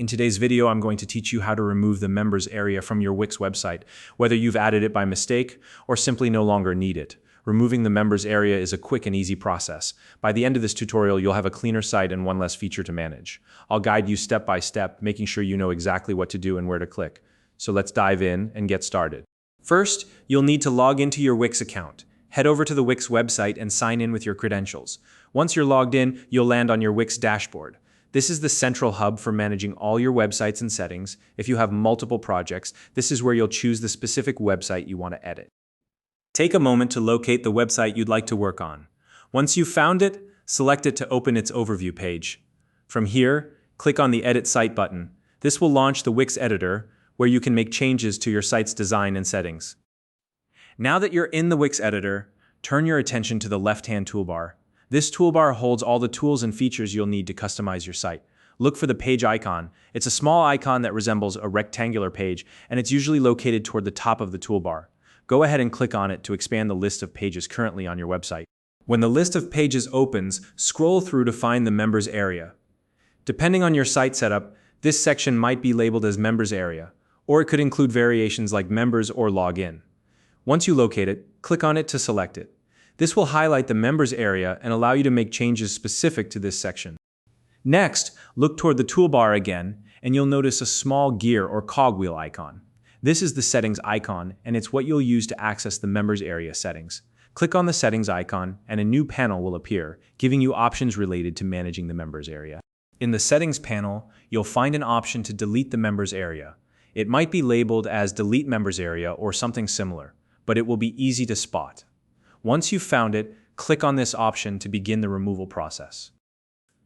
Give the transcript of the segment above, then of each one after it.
In today's video, I'm going to teach you how to remove the members area from your Wix website, whether you've added it by mistake or simply no longer need it. Removing the members area is a quick and easy process. By the end of this tutorial, you'll have a cleaner site and one less feature to manage. I'll guide you step by step, making sure you know exactly what to do and where to click. So let's dive in and get started. First, you'll need to log into your Wix account. Head over to the Wix website and sign in with your credentials. Once you're logged in, you'll land on your Wix dashboard. This is the central hub for managing all your websites and settings. If you have multiple projects, this is where you'll choose the specific website you want to edit. Take a moment to locate the website you'd like to work on. Once you've found it, select it to open its overview page. From here, click on the Edit Site button. This will launch the Wix Editor, where you can make changes to your site's design and settings. Now that you're in the Wix Editor, turn your attention to the left-hand toolbar. This toolbar holds all the tools and features you'll need to customize your site. Look for the page icon. It's a small icon that resembles a rectangular page, and it's usually located toward the top of the toolbar. Go ahead and click on it to expand the list of pages currently on your website. When the list of pages opens, scroll through to find the members area. Depending on your site setup, this section might be labeled as members area, or it could include variations like members or login. Once you locate it, click on it to select it. This will highlight the members area and allow you to make changes specific to this section. Next, look toward the toolbar again, and you'll notice a small gear or cogwheel icon. This is the settings icon, and it's what you'll use to access the members area settings. Click on the settings icon, and a new panel will appear, giving you options related to managing the members area. In the settings panel, you'll find an option to delete the members area. It might be labeled as delete members area or something similar, but it will be easy to spot. Once you've found it, click on this option to begin the removal process.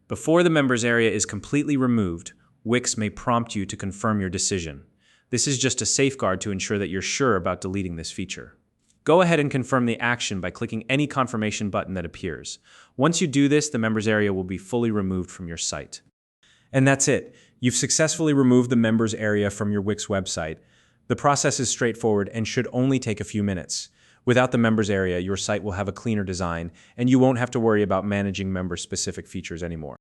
Before the members area is completely removed, Wix may prompt you to confirm your decision. This is just a safeguard to ensure that you're sure about deleting this feature. Go ahead and confirm the action by clicking any confirmation button that appears. Once you do this, the members area will be fully removed from your site. And that's it. You've successfully removed the members area from your Wix website. The process is straightforward and should only take a few minutes. Without the members area, your site will have a cleaner design, and you won't have to worry about managing member-specific features anymore.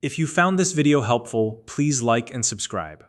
If you found this video helpful, please like and subscribe.